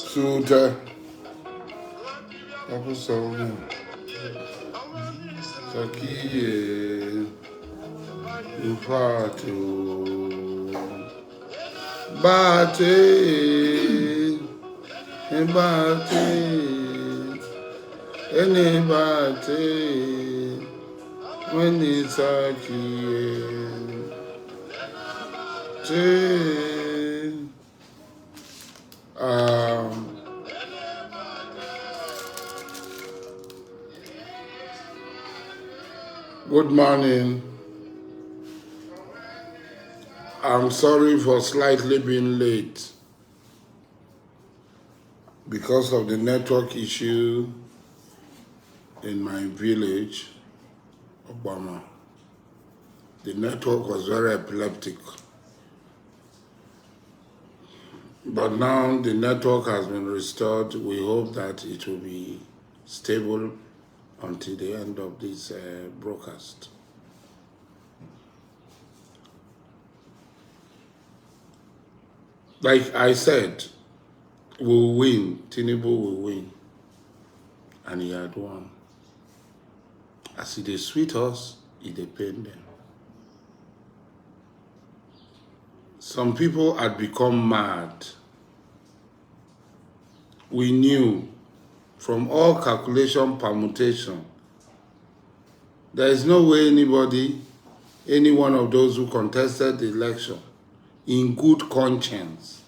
Suta. Apa saúde? Isso aqui é o fato. Bate, bate, bate, when it's aqui. Good morning. I'm sorry for slightly being late because of the network issue in my village, Obama. The network was very epileptic. But now the network has been restored. We hope that it will be stable until the end of this broadcast. Like I said, we'll win. Tinubu will win. And he had won. As he did sweet us, he did pain them. Some people had become mad. We knew from all calculation permutation, there is no way anybody, any one of those who contested the election in good conscience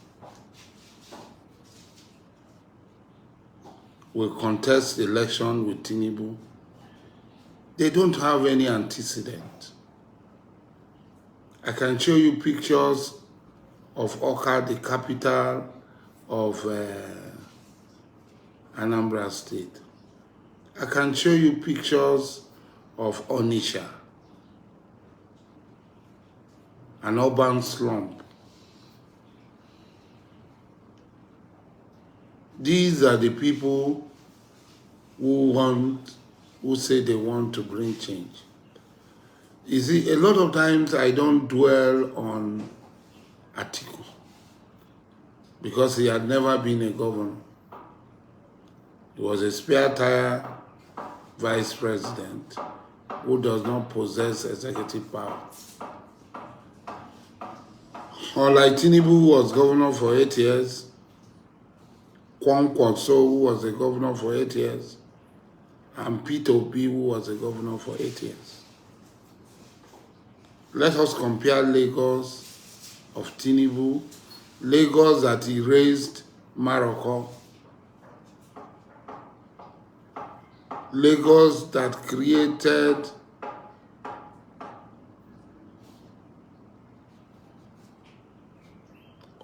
will contest the election with Tinubu. They don't have any antecedent. I can show you pictures of Oka, the capital of Anambra State. I can show you pictures of Onitsha, an urban slump. These are the people who say they want to bring change. You see, a lot of times I don't dwell on Atiku because he had never been a governor. He was a spare tire vice president who does not possess executive power. Unlike Tinubu, who was governor for 8 years, Kwankwaso, who was a governor for 8 years, and Peter Obi, who was a governor for 8 years. Let us compare Lagos of Tinubu, Lagos that erased Morocco, Lagos that created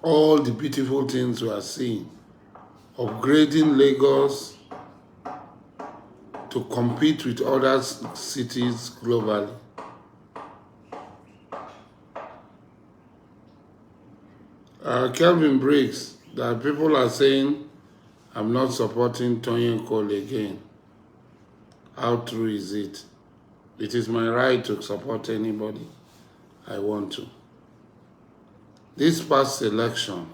all the beautiful things we are seeing, upgrading Lagos to compete with other cities globally. Kelvin Briggs, that people are saying I'm not supporting Tony Cole again. How true is it? It is my right to support anybody I want to. This past election,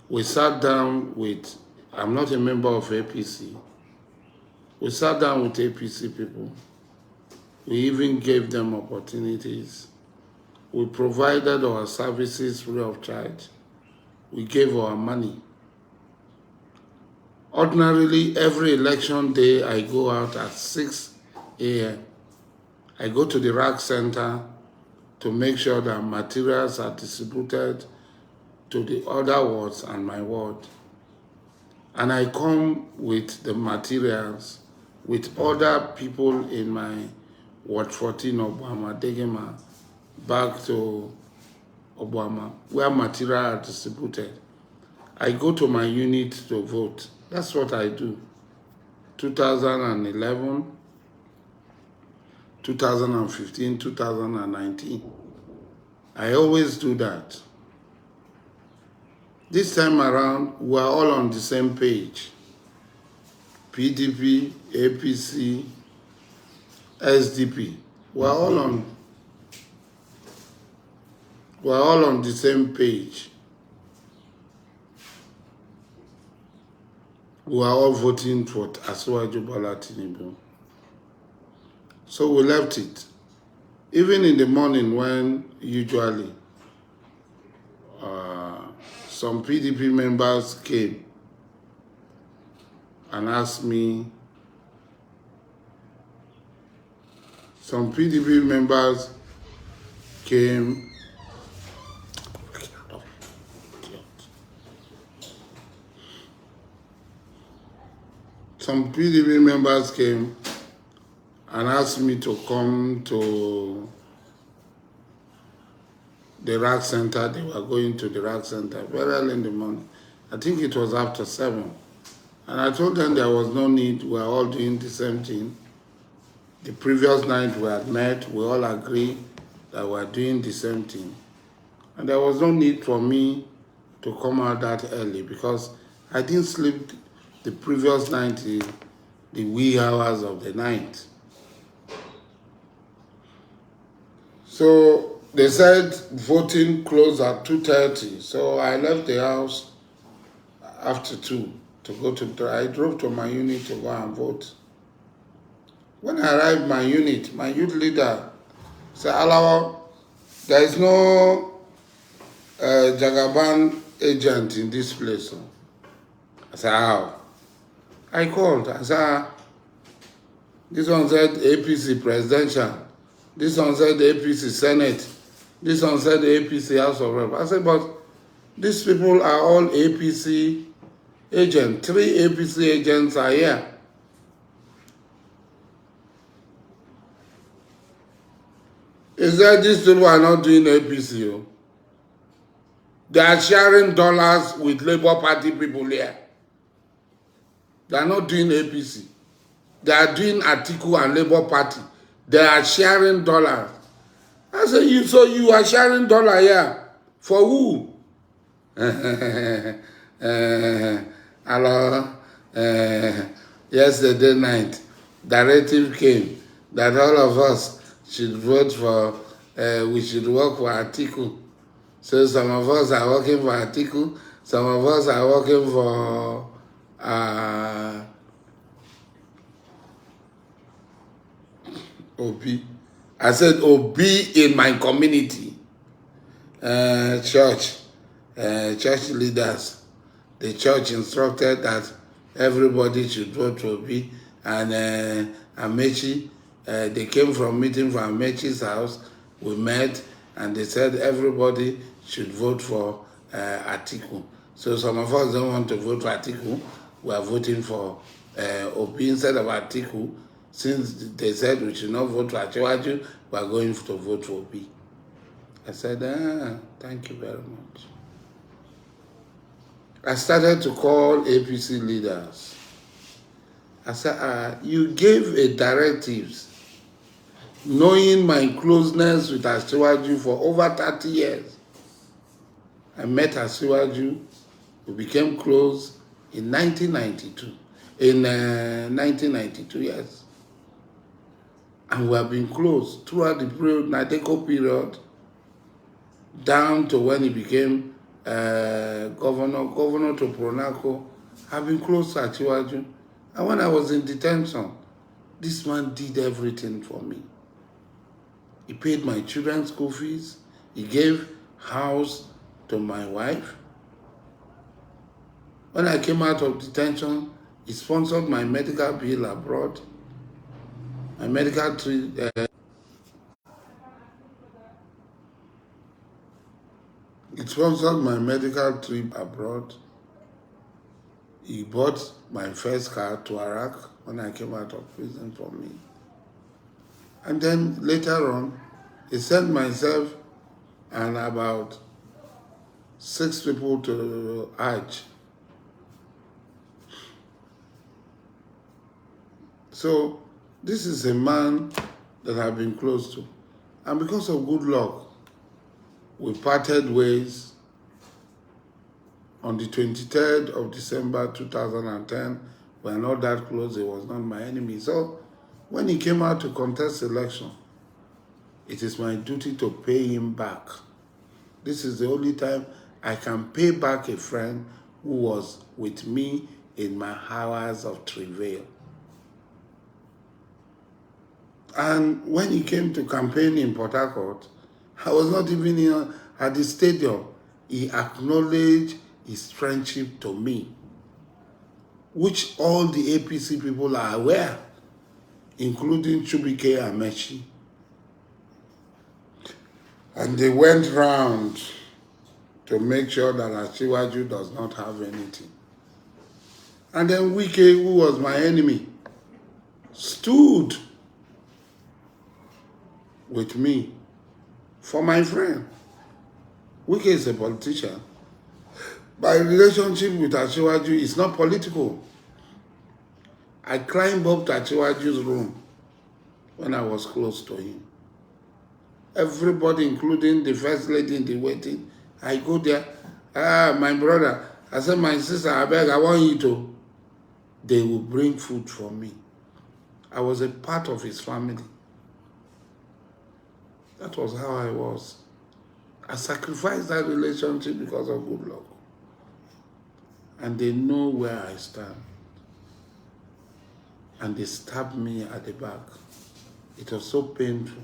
we sat down with, I'm not a member of APC, we sat down with APC people. We even gave them opportunities. We provided our services free of charge. We gave our money. Ordinarily, every election day, I go out at 6 a.m. I go to the rack center to make sure that materials are distributed to the other wards and my ward. And I come with the materials with other people in my Ward 14 Obama, Degema, back to Obama, where material are distributed. I go to my unit to vote. That's what I do. 2011, 2015, 2019. I always do that. This time around, we're all on the same page. PDP, APC, SDP. We're all on the same page. we were all voting for Asiwaju Bola Tinubu. So we left it. Even in the morning when usually some PDP members came and asked me, some PDP members came, and asked me to come to the rag center. They were going to the rag center very early in the morning. I think it was after 7. And I told them there was no need. We were all doing the same thing. The previous night we had met, we all agreed that we were doing the same thing. And there was no need for me to come out that early because I didn't sleep the previous night, the wee hours of the night. So they said voting closed at 2:30. So I left the house after 2 to go to, I drove to my unit to go and vote. When I arrived my unit, my youth leader said, Alawa, there is no Jagaban agent in this place. I said, how? I called. I said, this one said APC presidential. This one said APC Senate. This one said APC House of Rep. I said, but these people are all APC agents. 3 APC agents are here. He said these people are not doing APC. They are sharing dollars with Labour Party people here. They are not doing APC. They are doing Atiku and Labour Party. They are sharing dollars. I said, so you are sharing dollar here? For who? Hello? Yesterday night, directive came that all of us should vote for, we should work for Atiku. So some of us are working for Atiku, some of us are working for Obi. I said Obi in my community. Church leaders. The church instructed that everybody should vote for Obi. And Amechi, they came from meeting from Amechi's house. We met and they said everybody should vote for Atiku. So some of us don't want to vote for Atiku. We are voting for Obi instead of Atiku. Since they said we should not vote for Asiwaju, we are going to vote for Obi. I said, thank you very much. I started to call APC leaders. I said, you gave a directives knowing my closeness with Asiwaju for over 30 years. I met Asiwaju. We became close in 1992. In 1992, yes. And we have been close throughout the period, Nadeko period, down to when he became governor to Pronaco. I've been close to Asiwaju. And when I was in detention, this man did everything for me. He paid my children's school fees. He gave house to my wife. When I came out of detention, he sponsored my medical bill abroad. My medical trip. He sponsored my medical trip abroad. He bought my first car to Iraq when I came out of prison for me. And then later on, he sent myself and about 6 people to Hajj. So this is a man that I've been close to. And because of good luck, we parted ways on the 23rd of December 2010. We are not that close. He was not my enemy. So when he came out to contest election, it is my duty to pay him back. This is the only time I can pay back a friend who was with me in my hours of travail. And when he came to campaign in Port Harcourt, I was not even at the stadium. He acknowledged his friendship to me, which all the APC people are aware, including Chubike Amechi. And they went round to make sure that Asiwaju does not have anything. And then Wike, who was my enemy, stood with me for my friend. Wike is a politician. My relationship with Asiwaju is not political. I climbed up to Asiwaju's room when I was close to him. Everybody, including the first lady in the waiting, I go there. My brother, I said, my sister, I beg, I want you to. They will bring food for me. I was a part of his family. That was how I was. I sacrificed that relationship because of good luck. And they know where I stand. And they stabbed me at the back. It was so painful.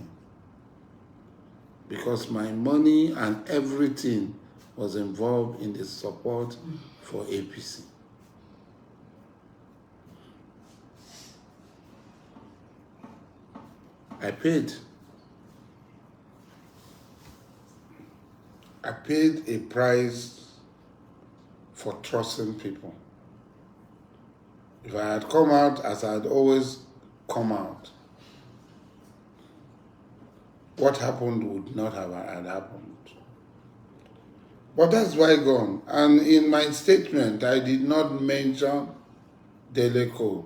Because my money and everything was involved in the support for APC. I paid a price for trusting people. If I had come out as I had always come out, what happened would not have had happened. But that's bygone. And in my statement, I did not mention Deleko,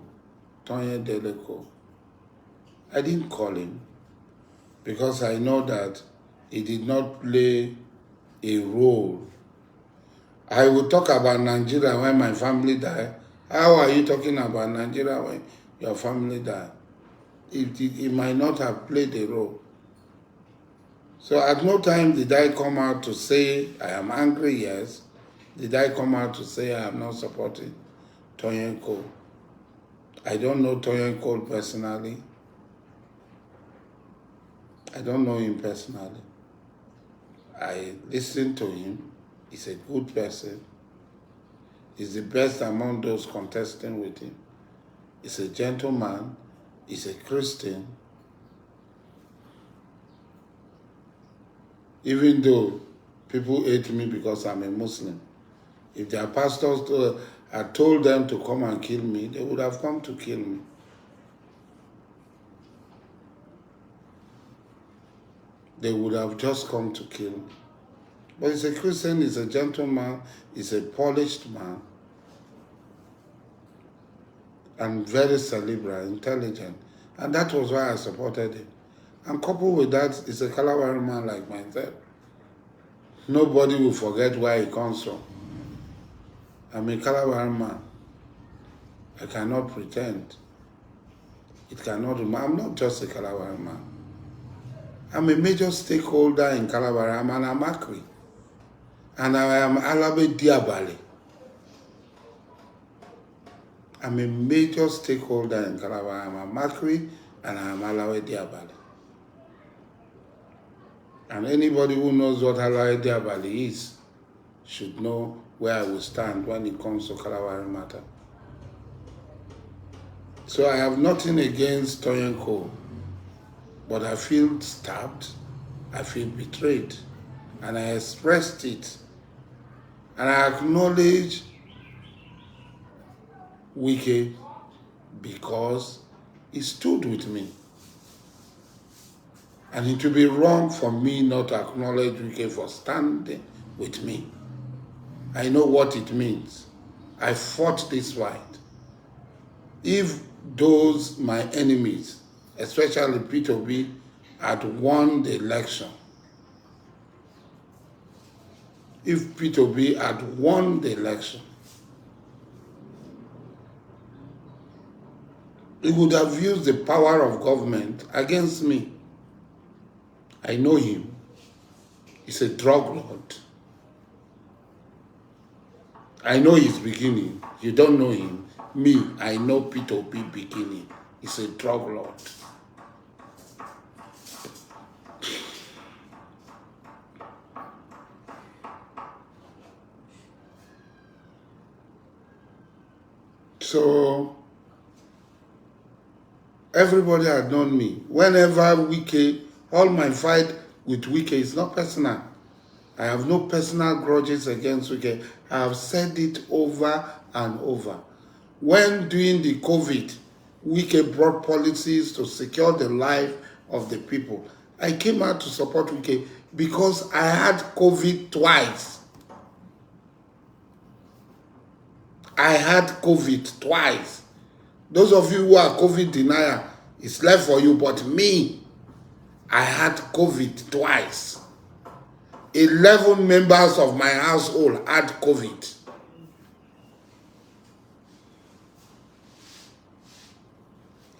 Tonye Deleko. I didn't call him because I know that he did not play a role. I will talk about Nigeria when my family died. How are you talking about Nigeria when your family died? It might not have played a role. So at no time did I come out to say I am angry, yes. Did I come out to say I am not supporting Tonyenko? I don't know Tonyenko personally. I don't know him personally. I listened to him. He's a good person. He's the best among those contesting with him. He's a gentleman. He's a Christian. Even though people hate me because I'm a Muslim, if their pastors had told them to come and kill me, they would have come to kill me. They would have just come to kill me. But he's a Christian, he's a gentleman, he's a polished man, and very cerebral, intelligent. And that was why I supported him. And coupled with that, he's a Kalawari man like myself. Nobody will forget where he comes from. I'm a Kalawari man. I cannot pretend. It cannot remain. I'm not just a Kalawari man. I'm a major stakeholder in Kalawari. I'm an Amakri. And I am Alabe Diabali. I'm a major stakeholder in Kalawari. I'm a Makri and I am Alabe Diabali. And anybody who knows what Alabe Diabali is should know where I will stand when it comes to Kalawari matter. So I have nothing against Tonyenko, but I feel stabbed, I feel betrayed, and I expressed it. And I acknowledge Wike because he stood with me. And it would be wrong for me not to acknowledge Wike for standing with me. I know what it means. I fought this fight. If those, my enemies, especially P2B, had won the election, if P2B had won the election, he would have used the power of government against me. I know him. He's a drug lord. I know his beginning. You don't know him. Me, I know P2P beginning. He's a drug lord. So everybody had known me. Whenever Wike, all my fight with Wike is not personal. I have no personal grudges against Wike. I have said it over and over. When during the COVID, Wike brought policies to secure the life of the people, I came out to support Wike because I had COVID twice. I had COVID twice. Those of you who are COVID denier, it's left for you, but me, I had COVID twice. 11 members of my household had COVID.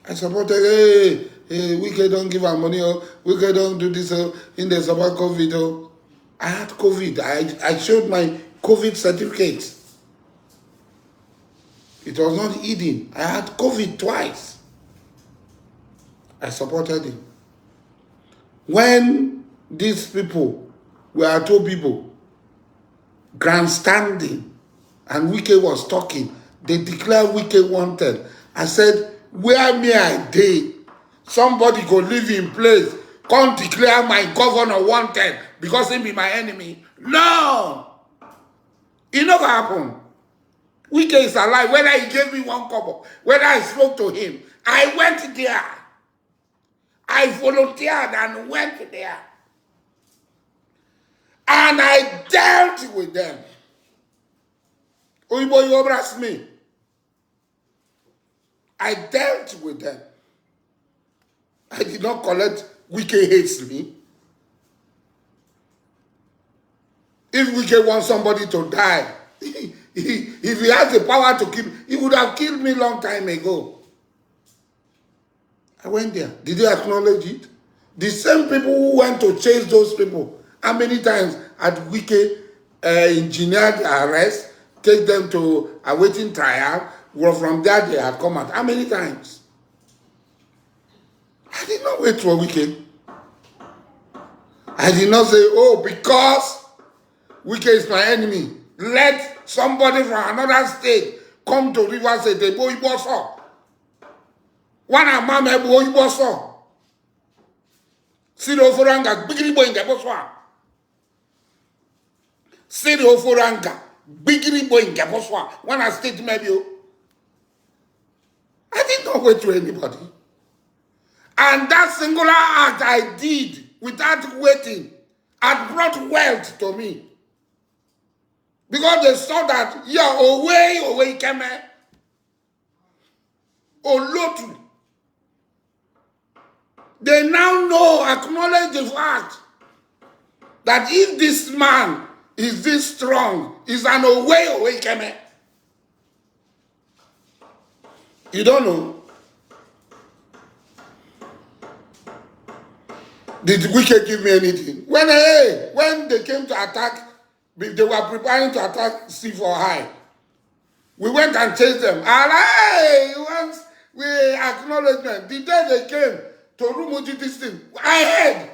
I supported, hey, Wike don't give our money, oh, Wike don't do this, oh, in the support COVID, oh. I had COVID. I showed my COVID certificate. It was not hidden. I had COVID twice. I supported him. When these people were two people grandstanding and Wike was talking, they declared Wike wanted. I said, where may I dey? Somebody go live in place, come declare my governor wanted because he be my enemy. No! It never happened. Wike is alive. Whether he gave me one kobo, whether I spoke to him, I went there. I volunteered and went there. And I dealt with them. Oyibo, you asked me. I dealt with them. I did not collect Wike hates me. If Wike wants somebody to die, if he has the power to kill, he would have killed me long time ago. I went there. Did they acknowledge it? The same people who went to chase those people, how many times had Wike engineered the arrest, take them to a waiting trial, well, from there they had come out? How many times? I did not wait for Wike. I did not say, oh, because Wike is my enemy, let somebody from another state come to River State, they boy boss up. One of my men boy boss up. Siro Foranga, bigri boy in the boss. Siro Foranga, bigri boy in the boss. One of state maybe. I did not wait to anybody. And that singular act I did without waiting had brought wealth to me. Because they saw that, yeah, away, came Olotu. They now know, acknowledge the fact that if this man is this strong, is an away, came. You don't know. Did Wike give me anything? When they came to attack, they were preparing to attack C4 High. We went and chased them. And once we acknowledgement, the day they came to Rumuji this thing, I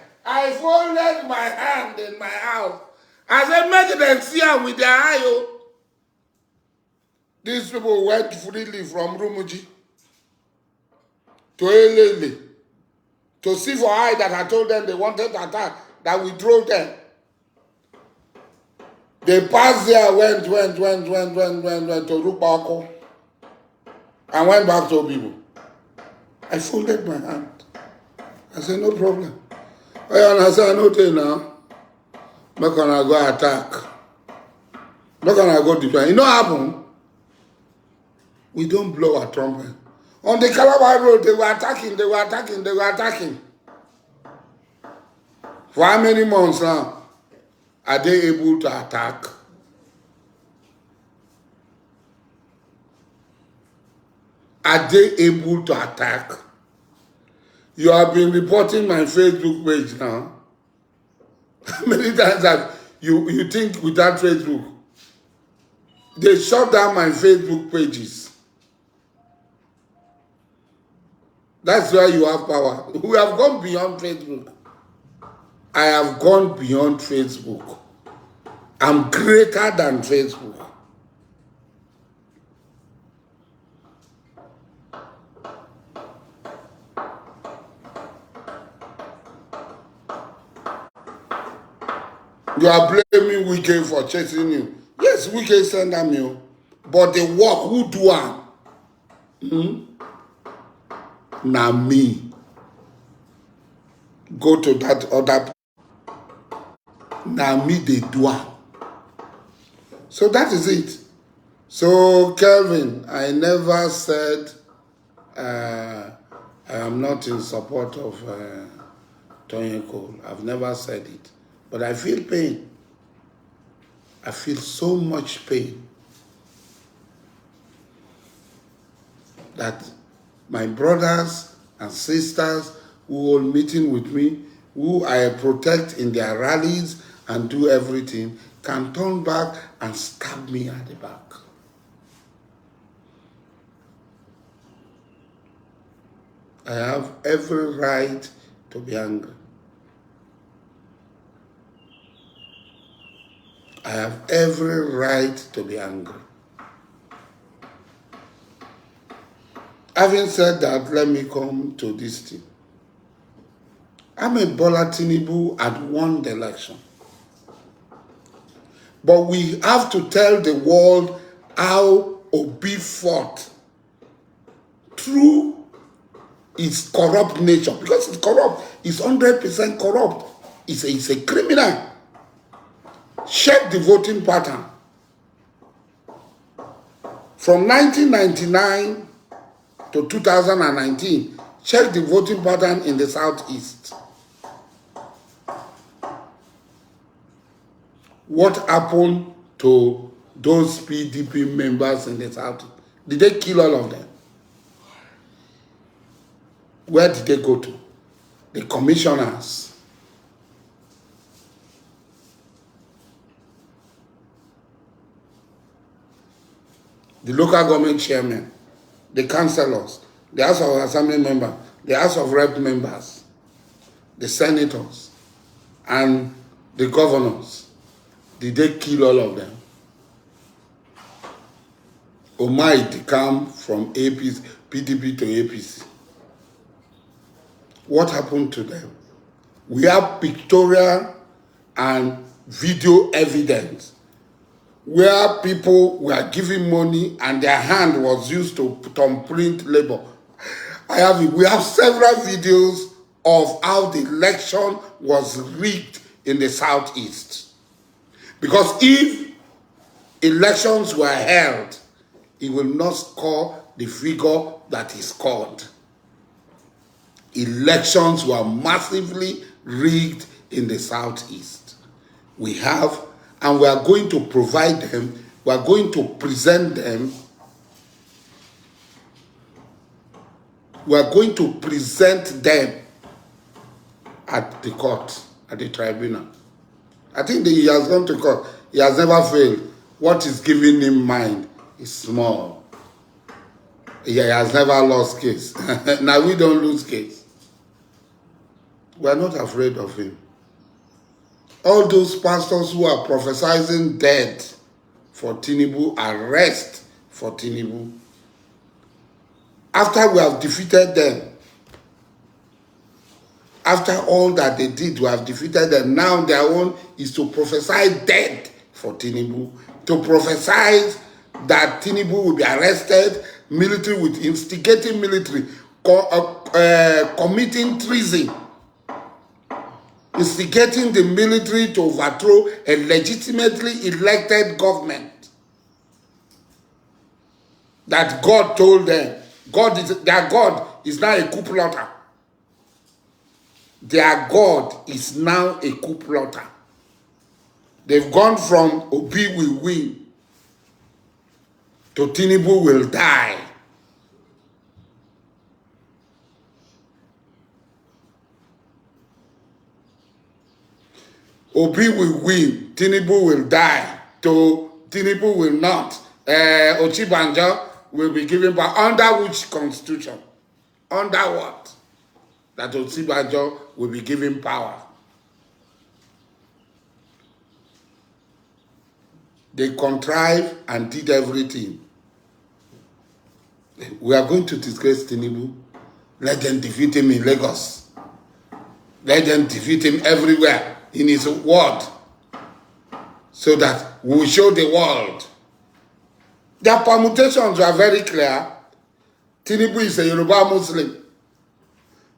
folded my hand in my house. I said, make them see her with their eye. These people went freely from Rumuji to Elele to see for I that I told them they wanted to attack, that we drove them. They passed there, went to Rupako, and went back to Obibo. I folded my hand. I said, no problem. I said, no thing now. Not gonna go attack. Not gonna go defend. You know what happened? We don't blow a trumpet. On the Calabar Road, they were attacking. For how many months now are they able to attack? Are they able to attack? You have been reporting my Facebook page now. How many times have you think without Facebook? They shut down my Facebook pages. That's why you have power. We have gone beyond Facebook. I have gone beyond Facebook. I'm greater than Facebook. You are blaming Wike for chasing you. Yes, Wike send them you. But the work, who do am? Now me. Go to that other. Now me they do am. So that is it. So Kelvin, I never said I am not in support of Tony Cole. I've never said it. But I feel pain. I feel so much pain that my brothers and sisters who are meeting with me, who I protect in their rallies and do everything, can turn back and stab me at the back. I have every right to be angry. I have every right to be angry. Having said that, let me come to this thing. Bola Tinubu had won the election. But we have to tell the world how Obi fought through its corrupt nature. Because it's corrupt. It's 100% corrupt. It's a criminal. Check the voting pattern. From 1999 to 2019, check the voting pattern in the Southeast. What happened to those PDP members in the Southeast? Did they kill all of them? Where did they go to? The commissioners. The local government chairman, the councillors, the House of Assembly members, the House of Rep members, the senators, and the governors. Did they kill all of them? Or might they come from APC, PDP to APC? What happened to them? We have pictorial and video evidence where people were giving money and their hand was used to print labor. We have several videos of how the election was rigged in the Southeast. Because if elections were held, it will not score the figure that is scored. Elections were massively rigged in the Southeast. We have, and we are going to provide them, we are going to present them, we are going to present them at the court, at the tribunal. I think that he has gone to court. He has never failed. What is giving him mind is small. He has never lost case. Now we don't lose case. We are not afraid of him. All those pastors who are prophesying death for Tinubu, arrest for Tinubu. After we have defeated them, after all that they did, we have defeated them. Now their own is to prophesy death for Tinubu, to prophesy that Tinubu will be arrested, military with instigating military, committing treason, instigating the military to overthrow a legitimately elected government. That God told them, their God is now a coup plotter. Their God is now a coup plotter. They've gone from Obi will win to Tinubu will die. Obi will win, Tinubu will die, to Tinubu will not, Ochibanjo will be given power. Under which constitution? Under what? That Ochibanjo will be given power. They contrived and did everything. We are going to disgrace Tinubu. Let them defeat him in Lagos. Let them defeat him everywhere in his ward. So that we will show the world. Their permutations are very clear. Tinubu is a Yoruba Muslim.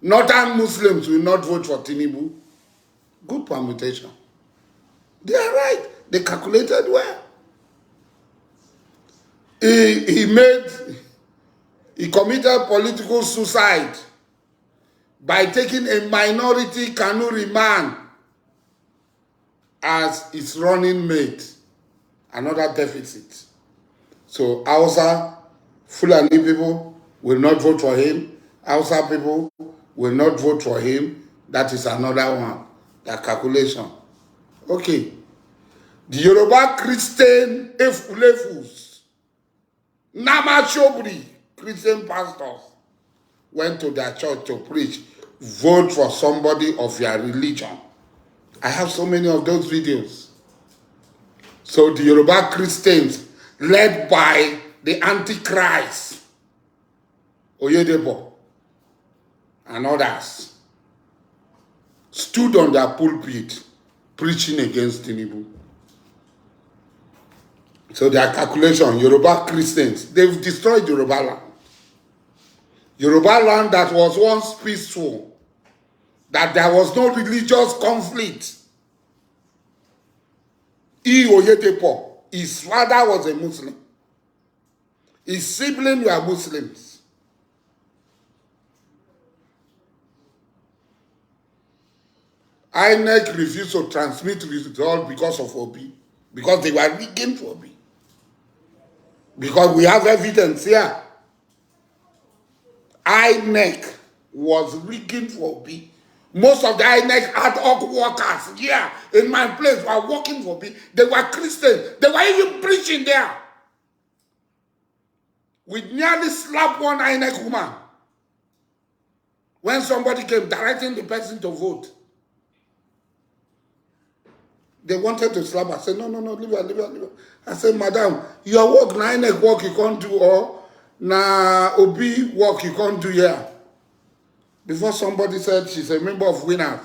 Northern Muslims will not vote for Tinubu. Good permutation. They are right. They calculated well. He committed political suicide by taking a minority Kanuri man as his running mate. Another deficit. So Hausa, Fulani people will not vote for him. Hausa people will not vote for him. That is another one. Their calculation. Okay. The Yoruba Christian Efulefus, Nama Shobri, Christian pastors, went to their church to preach. Vote for somebody of your religion. I have so many of those videos. So the Yoruba Christians, led by the Antichrist, Oyedepo, and others, stood on their pulpit preaching against Tinubu. So their calculation, Yoruba Christians, they've destroyed Yoruba land. Yoruba land that was once peaceful, that there was no religious conflict. Oyedepo, his father was a Muslim. His siblings were Muslims. INEC refused to transmit results because of Obi, because they were rigging for Obi. Because we have evidence here. INEC was rigging for Obi. Most of the INEC ad hoc workers here in my place were working for Obi. They were Christians. They were even preaching there. We nearly slapped one INEC woman when somebody came directing the person to vote. They wanted to slap her. I said, no, leave her, leave her, leave her. I said, madam, your work, na INEC work you can't do, or na Obi work you can't do here. Before somebody said she's a member of Winners.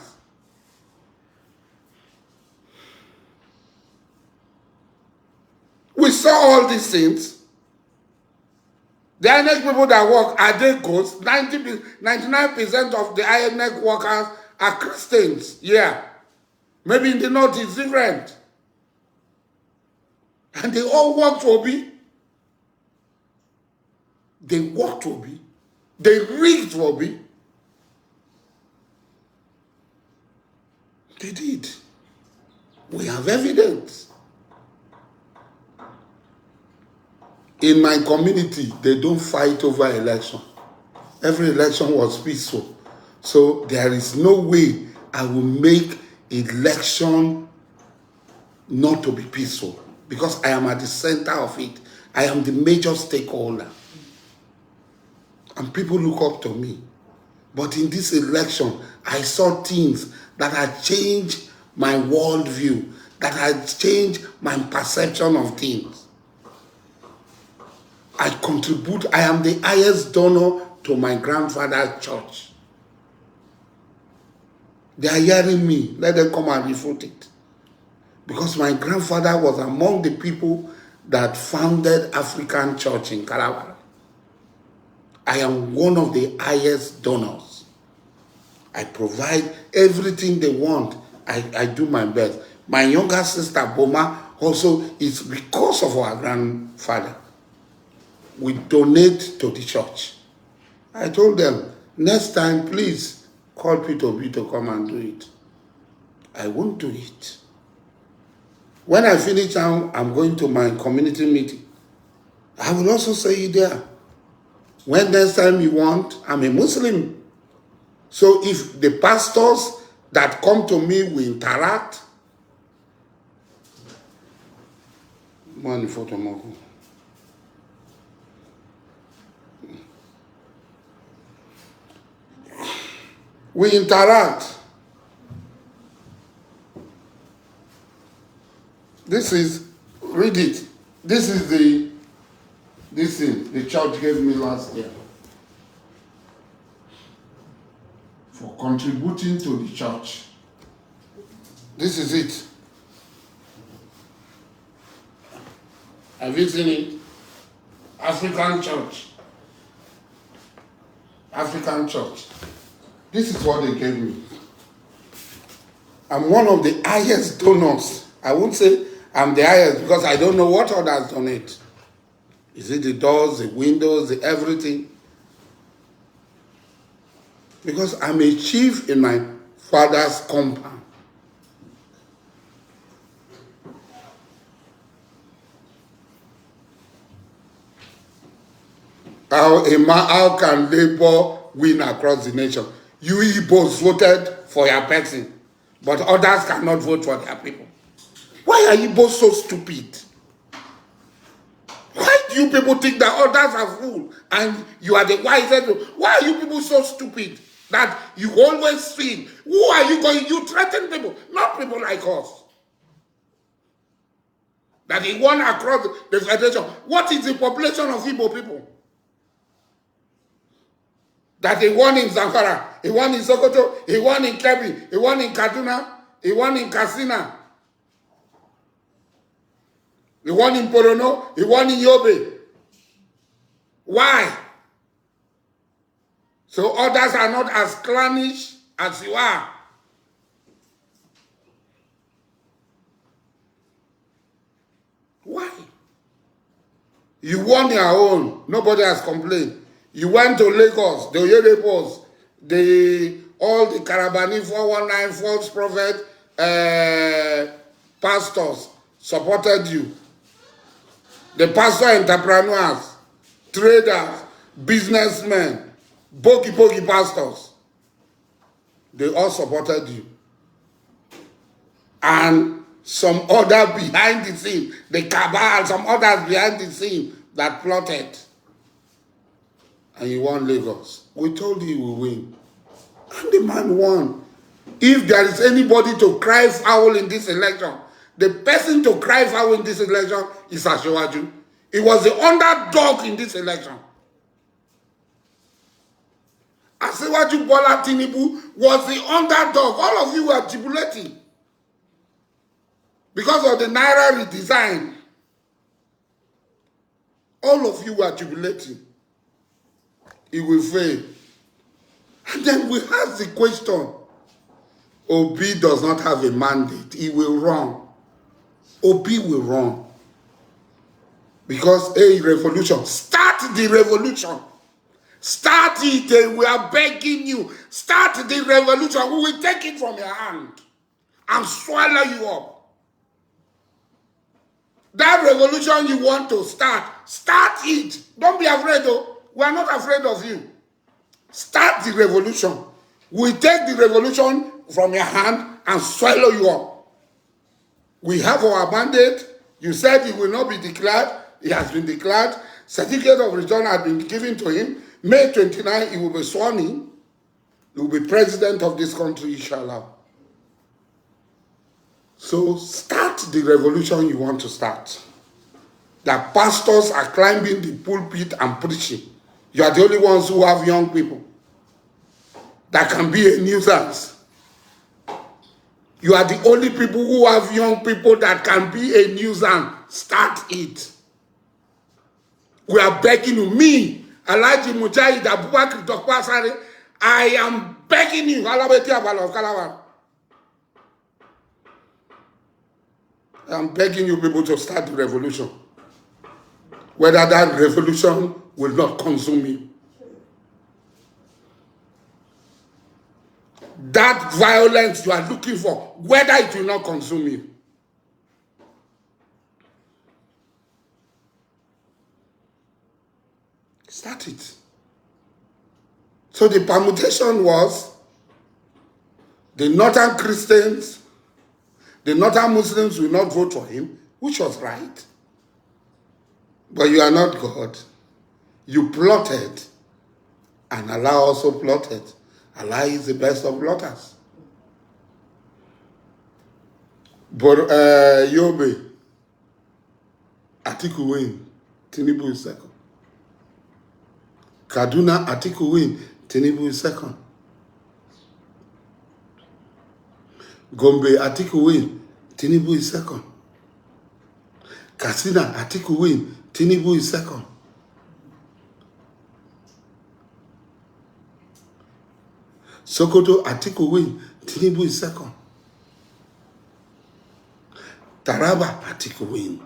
We saw all these things. The INEC people that work are they ghosts. 99% of the INEC workers are Christians. Yeah. Maybe in the north it's different. And they all work for Obi. They worked for Obi. They rigged for Obi. They did. We have evidence. In my community, they don't fight over election. Every election was peaceful. So there is no way I will make election not to be peaceful, because I am at the center of it. I am the major stakeholder. And people look up to me. But in this election, I saw things that had changed my worldview, that had changed my perception of things. I contribute, I am the highest donor to my grandfather's church. They are hearing me. Let them come and refute it. Because my grandfather was among the people that founded African Church in Calabar. I am one of the highest donors. I provide everything they want. I do my best. My younger sister, Boma, also is because of our grandfather. We donate to the church. I told them, next time, please call Peter B to come and do it. I won't do it. When I finish now, I'm going to my community meeting. I will also say it there. When next time you want, I'm a Muslim. So if the pastors that come to me will interact, money for tomorrow. We interact. This is, read it. This is this thing the church gave me last year for contributing to the church. This is it. Have you seen it? African church. African church. This is what they gave me. I'm one of the highest donors. I won't say I'm the highest because I don't know what others donate. Is it the doors, the windows, the everything? Because I'm a chief in my father's compound. How can Labour win across the nation? You Igbos voted for your person, but others cannot vote for their people. Why are Igbos so stupid? Why do you people think that others are fools and you are the wisest? Why are you people so stupid that you always feel, who are you going? You threaten people, not people like us. That he won across the federation. What is the population of Igbo people? That he won in Zamfara, he won in Sokoto, he won in Kebbi, he won in Kaduna, he won in Katsina, he won in Porono, he won in Yobe. Why? So others are not as clannish as you are. Why? You won your own. Nobody has complained. You went to Lagos, the Oyedepos, all the Karabani 419 false prophet pastors supported you. The pastor entrepreneurs, traders, businessmen, bogi pastors, they all supported you. And some other behind the scene, the cabal, some others behind the scene that plotted. And you won Lagos. We told you you will win. And the man won. If there is anybody to cry foul in this election, the person to cry foul in this election is Asiwaju. He was the underdog in this election. Asiwaju Bola Tinubu was the underdog. All of you were jubilating because of the Naira redesign. All of you were jubilating. He will fail. And then we ask the question, Obi does not have a mandate. He will run. Obi will run. Because a revolution. Start the revolution. Start it. We are begging you. Start the revolution. We will take it from your hand and swallow you up. That revolution you want to start it. Don't be afraid though. We are not afraid of you. Start the revolution. We take the revolution from your hand and swallow you up. We have our mandate. You said it will not be declared. It has been declared. Certificate of return has been given to him. May 29, he will be sworn in. He will be president of this country, inshallah. So start the revolution you want to start. That pastors are climbing the pulpit and preaching. You are the only ones who have young people that can be a nuisance. You are the only people who have young people that can be a nuisance. Start it. We are begging you. Me, Alhaji Mujahid Abubakar Dokpasare, I am begging you. I am begging you people to start the revolution. Whether that revolution will not consume you. That violence you are looking for, whether it will not consume you. Start it. So the permutation was the northern Christians, the northern Muslims will not vote for him, which was right. But you are not God. You plotted, and Allah also plotted. Allah is the best of lotters. But Yobe, Atiku win, Tinubu is second. Kaduna, Atiku win, Tinubu is second. Gombe, Atiku win, Tinubu is second. Katsina, Atiku win, Tinubu is second. Sokoto, Atiku win, Tinubu is second. Taraba, Atiku win.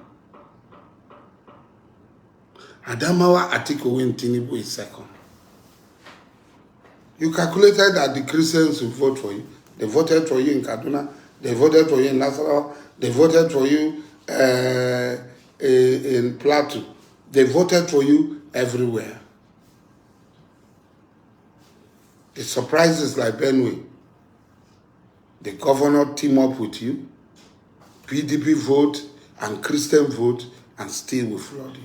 Adamawa, Atiku win, Tinubu is second. You calculated that the Christians will vote for you. They voted for you in Kaduna. They voted for you in Nasarawa. They voted for you in Plateau. They voted for you everywhere. The surprises like Benue. The governor team up with you. PDP vote and Christian vote and still will flood you.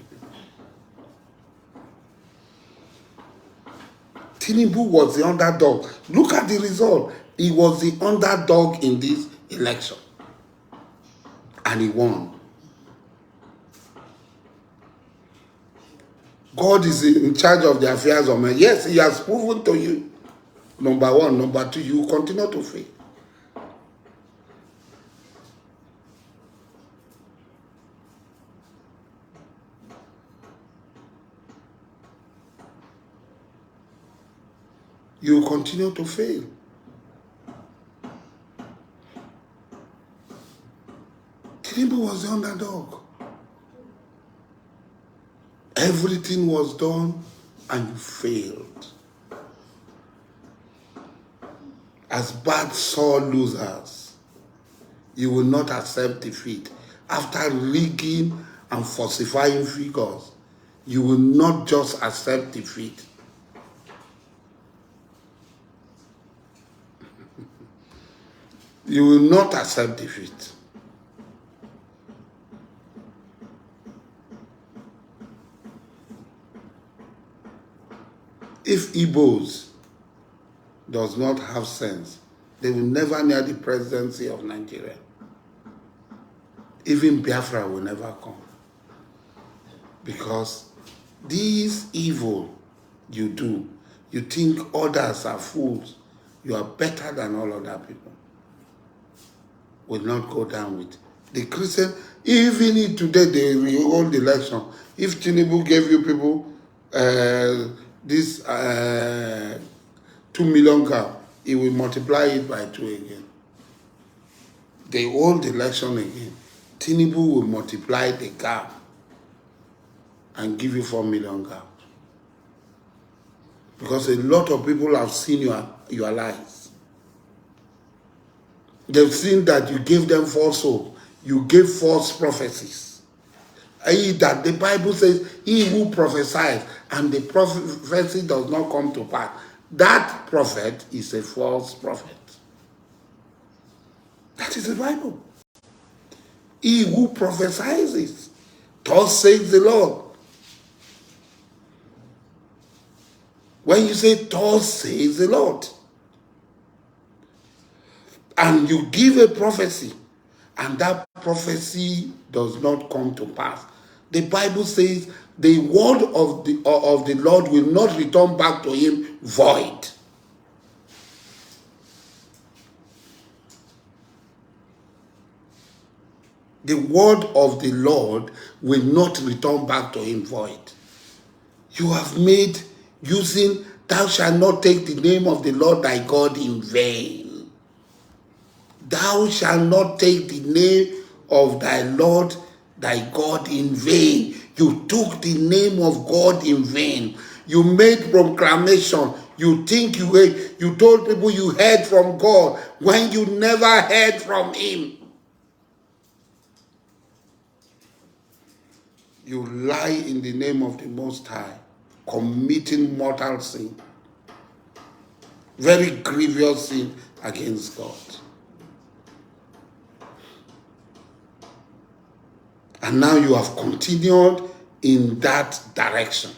Tinubu was the underdog. Look at the result. He was the underdog in this election. And he won. God is in charge of the affairs of men. Yes, he has proven to you. Number one. Number two, you continue to fail. You continue to fail. Tinubu was the underdog. Everything was done and you failed. As bad sore losers, you will not accept defeat. After rigging and falsifying figures, you will not just accept defeat. You will not accept defeat. If Igbos does not have sense, they will never near the presidency of Nigeria. Even Biafra will never come. Because this evil you do, you think others are fools, you are better than all other people, will not go down with. The Christian, even if today they will hold the election, if Tinubu gave you people this 2 million gap, he will multiply it by 2 again. They hold the election again. Tinubu will multiply the gap and give you 4 million gap. Because a lot of people have seen your lies. They've seen that you gave them false hope. You gave false prophecies. I.e. that the Bible says, he who prophesies and the prophecy does not come to pass, that prophet is a false prophet. That is the Bible. He who prophesies, thus says the Lord. When you say, thus says the Lord, and you give a prophecy, and that prophecy does not come to pass, the Bible says the word of the Lord will not return back to him void. The word of the Lord will not return back to him void. You have made using, thou shalt not take the name of the Lord thy God in vain. Thou shalt not take the name of thy Lord thy God in vain. You took the name of God in vain. You made proclamation. You think you told people you heard from God when you never heard from him. You lie in the name of the Most High, committing mortal sin. Very grievous sin against God. And now you have continued in that direction.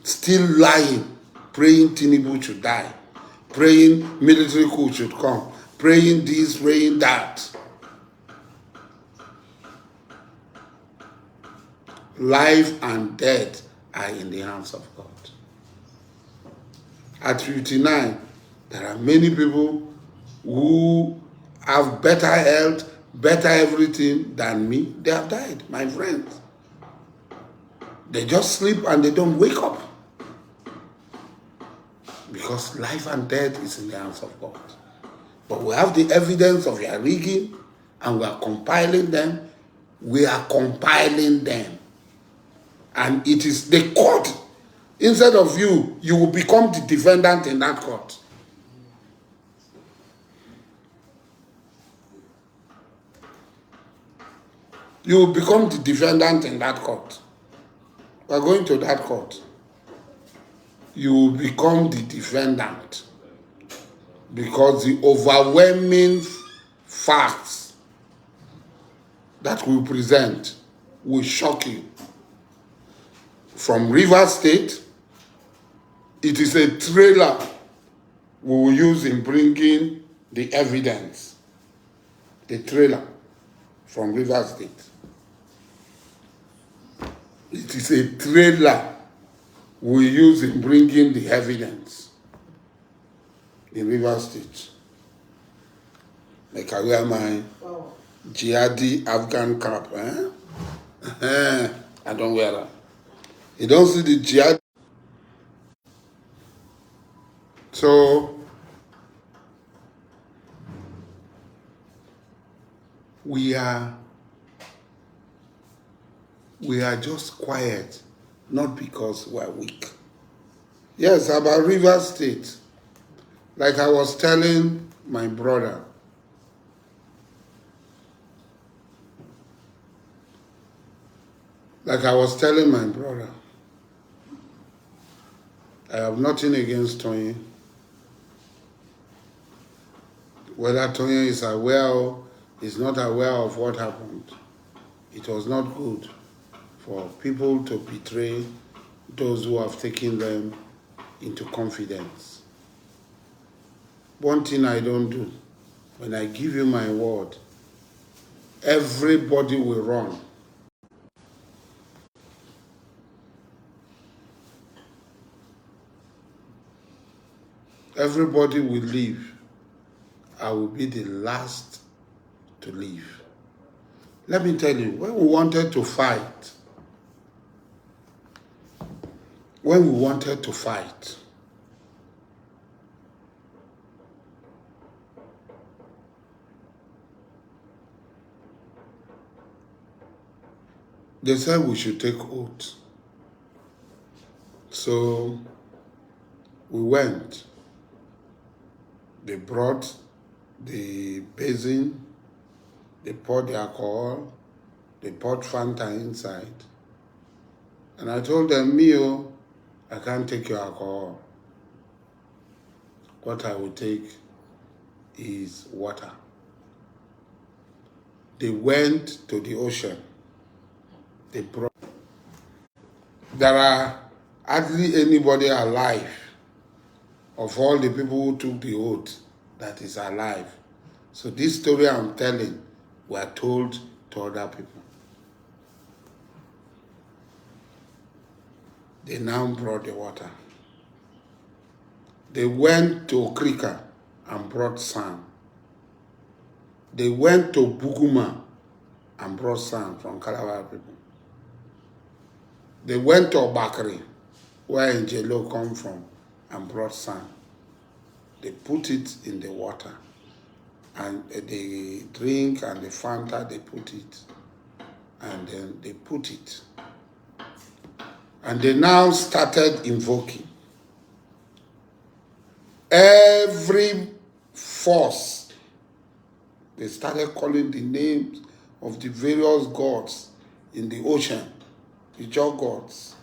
Still lying praying Tinubu should die, praying military coup should come, praying this, praying that. Life and death are in the hands of God. At 59, there are many people who have better health, better everything than me. They have died, my friends. They just sleep and they don't wake up. Because life and death is in the hands of God. But we have the evidence of your rigging and we are compiling them. We are compiling them. And it is the court. Instead of you, you will become the defendant in that court. You will become the defendant in that court. We are going to that court. You will become the defendant because the overwhelming facts that we present will shock you. From Rivers State, it is a trailer we will use in bringing the evidence. A trailer from Rivers State. It is a trailer we use in bringing the evidence in Rivers State. Like I wear my jihadi Afghan cap. I don't wear that. You don't see the jihad. So we are just quiet, not because we are weak. Yes, about Rivers State. Like I was telling my brother, I have nothing against Tony. Whether Tony is aware or is not aware of what happened, it was not good for people to betray those who have taken them into confidence. One thing I don't do, when I give you my word, everybody will run. Everybody will leave. I will be the last to leave. Let me tell you, when we wanted to fight, they said we should take oath. So we went. They brought the basin, they poured the alcohol, they poured Fanta inside. And I told them, Mio, I can't take your alcohol. What I will take is water. They went to the ocean. They brought. There are hardly anybody alive of all the people who took the oath that is alive. So this story I'm telling were told to other people. They now brought the water. They went to Okrika and brought sand. They went to Buguma and brought sand from Calabar people. They went to Obakari, where Angelo come from, and brought sand. They put it in the water. And the drink and the Fanta, they put it. And then they put it. And they now started invoking. Every force, they started calling the names of the various gods in the ocean, the jog gods.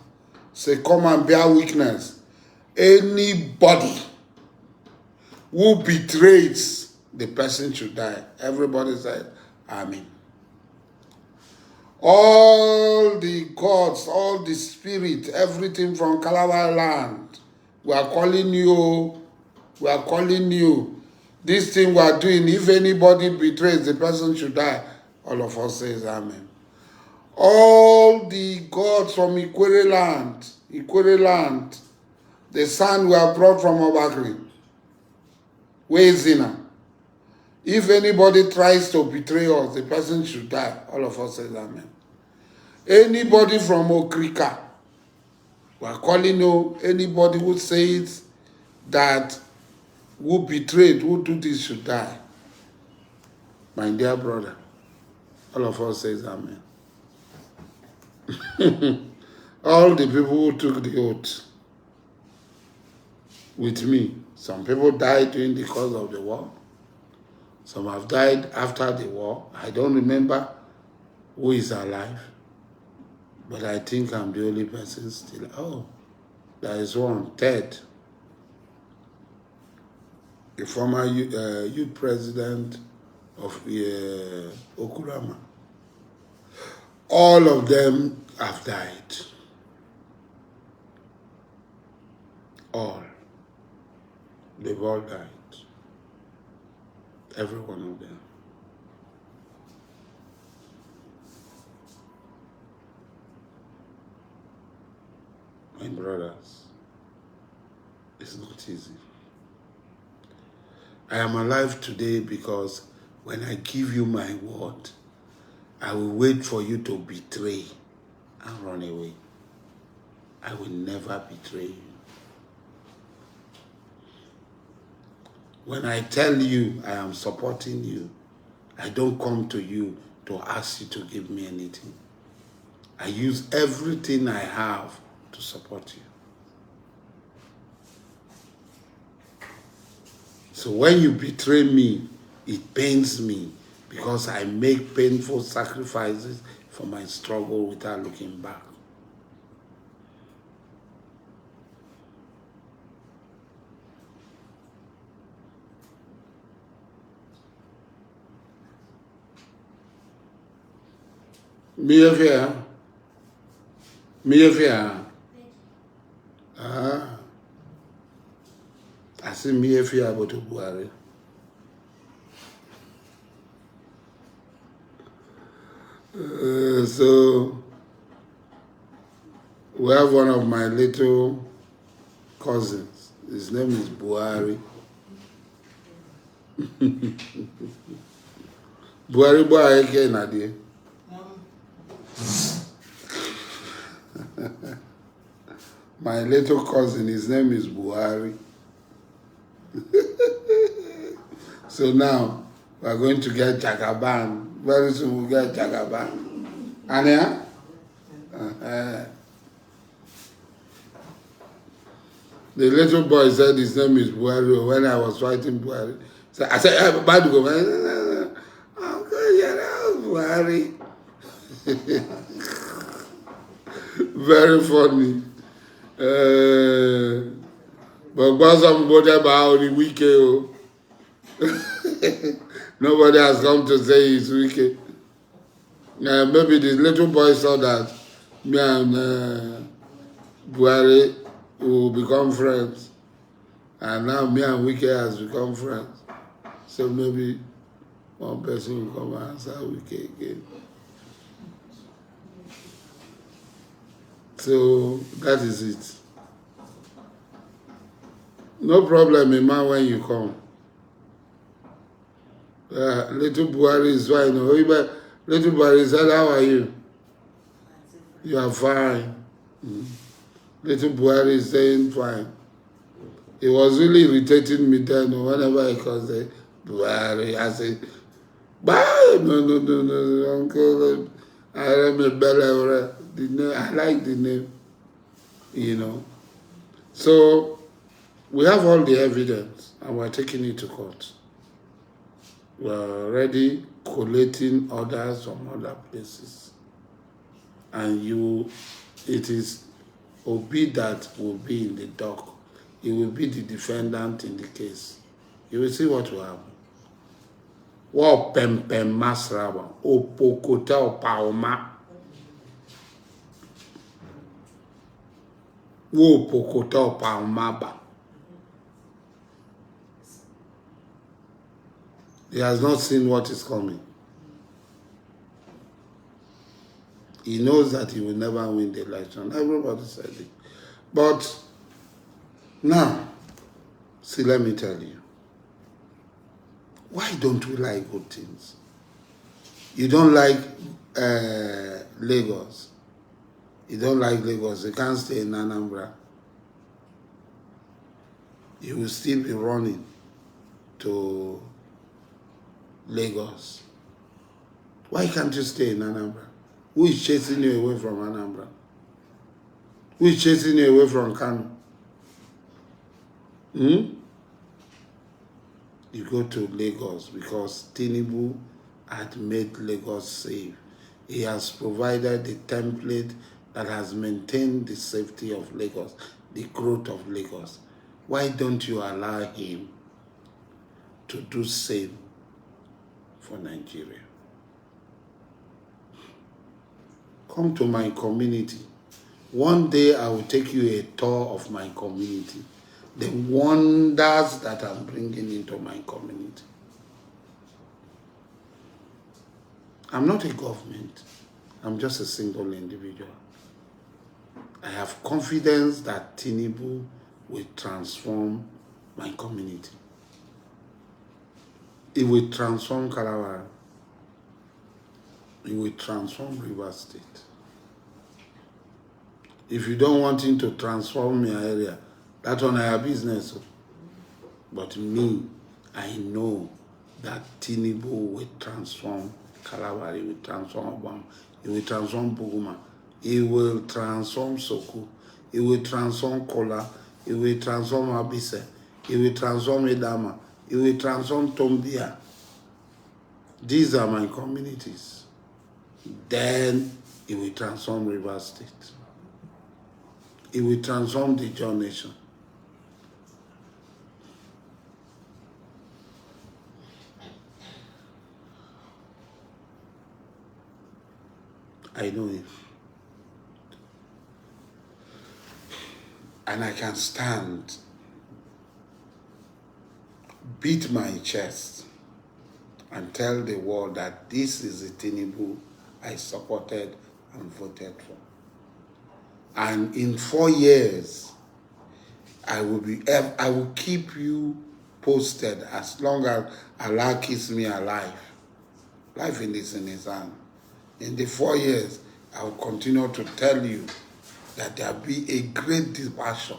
Say, come and bear witness. Anybody who betrays the person should die. Everybody said, Amen. All the gods, all the spirit, everything from Calabar land, We are calling you. We are calling you. This thing we are doing, if anybody betrays, the person should die. All of us says amen. All the gods from Ikwere land, the sand we have brought from Obakri, Wezina. If anybody tries to betray us, the person should die. All of us says amen. Anybody from Okrika, we are calling you. Anybody who says that who betrayed, who do this should die. My dear brother, all of us says amen. All the people who took the oath with me, some people died during the course of the war. Some have died after the war. I don't remember who is alive. But I think I'm the only person still. Oh, there is one, Ted, the former youth president of Okurama. All of them have died. All. They've all died. Every one of them. My brothers, it's not easy. I am alive today because when I give you my word, I will wait for you to betray and run away. I will never betray you. When I tell you I am supporting you, I don't come to you to ask you to give me anything. I use everything I have to support you. So when you betray me, it pains me because I make painful sacrifices for my struggle without looking back. Me-Asari. Ah, I see Me-Asari about Buhari. So we have one of my little cousins. His name is Buhari. Buhari again, Nadia. My little cousin, his name is Buhari. So now we are going to get Jagaban. Very soon we'll get Jagaban. Anya? The little boy said his name is Buhari when I was writing Buhari. So I said, I'm about to go. Uncle, you're Buhari. Very funny. But once somebody about the weekend, nobody has come to say he's wicked. Maybe the little boy saw that me and Buhari will become friends. And now me and Wike has become friends. So maybe one person will come and answer Wike again. So that is it. No problem, Imam, when you come. Little Buhari is fine. Little Buhari said, how are you? You are fine. Little Buhari is saying fine. It was really irritating me then whenever I call say Buhari. I say, bye, no, uncle. I remember the name. I like the name, you know. So we have all the evidence and we're taking it to court. We're already collating orders from other places. And it is Obi that will be in the dock. He will be the defendant in the case. You will see what will happen. What pempem masraba, opokota opaoma. Wo pokoto pa maba. He has not seen what is coming. He knows that he will never win the election. Everybody said it. But now, see, let me tell you. Why don't we like good things? You don't like Lagos. You don't like Lagos. You can't stay in Anambra. You will still be running to Lagos. Why can't you stay in Anambra? Who is chasing you away from Anambra? Who is chasing you away from Kano? You go to Lagos because Tinubu had made Lagos safe. He has provided the template that has maintained the safety of Lagos, the growth of Lagos. Why don't you allow him to do same for Nigeria? Come to my community. One day I will take you a tour of my community. The wonders that I'm bringing into my community. I'm not a government. I'm just a single individual. I have confidence that Tinubu will transform my community. It will transform Kalawara. It will transform River State. If you don't want him to transform your area, that's on our business. But me, I know that Tinubu will transform Kalawara, he will transform Obama, he will transform Buguma, he will transform Soko, he will transform Kola, he will transform Abise, he will transform Edama, he will transform Tombia. These are my communities. Then he will transform River State. He will transform the John Nation. I know him. And I can stand, beat my chest, and tell the world that this is the Tinubu I supported and voted for. And in 4 years, I will keep you posted as long as Allah keeps me alive. Life is in his hand. In the 4 years, I will continue to tell you that there will be a great departure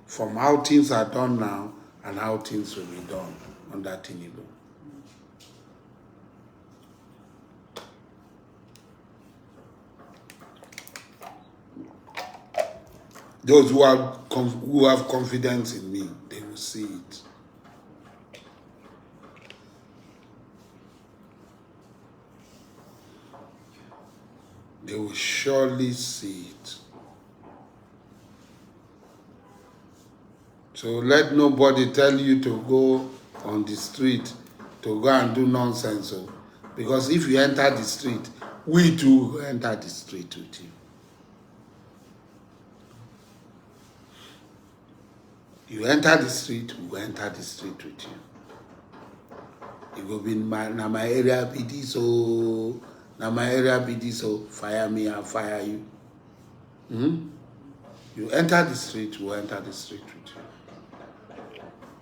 from how things are done now and how things will be done under Tinubu. Those who have confidence in me, they will see it. They will surely see it. So let nobody tell you to go on the street to go and do nonsense. Because if you enter the street, we too will enter the street with you. You enter the street, we will enter the street with you. It will be my area be this, so my area be this, so fire me, I'll fire you. You enter the street, we'll enter the street with you.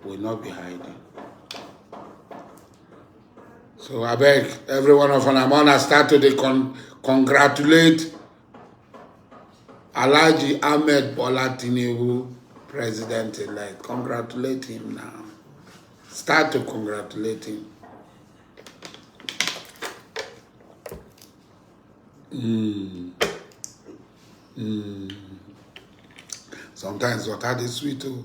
We'll not be hiding. So I beg every one of them, I'm gonna start to congratulate Alhaji Ahmed Bola Tinubu, President-elect. Congratulate him now. Start to congratulate him. Sometimes water is sweet too.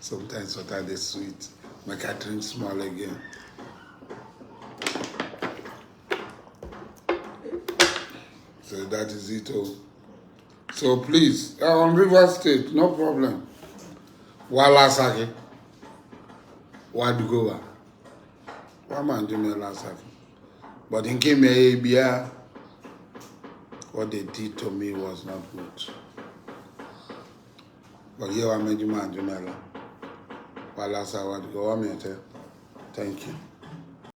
Sometimes water is sweet. Make I drink small again. So that is it all. So please, on River State, no problem. Walasake. Wadugowa. Waman do me lasake. But in came a beer, what they did to me was not good. But here I'm a man, Jumela. Thank you.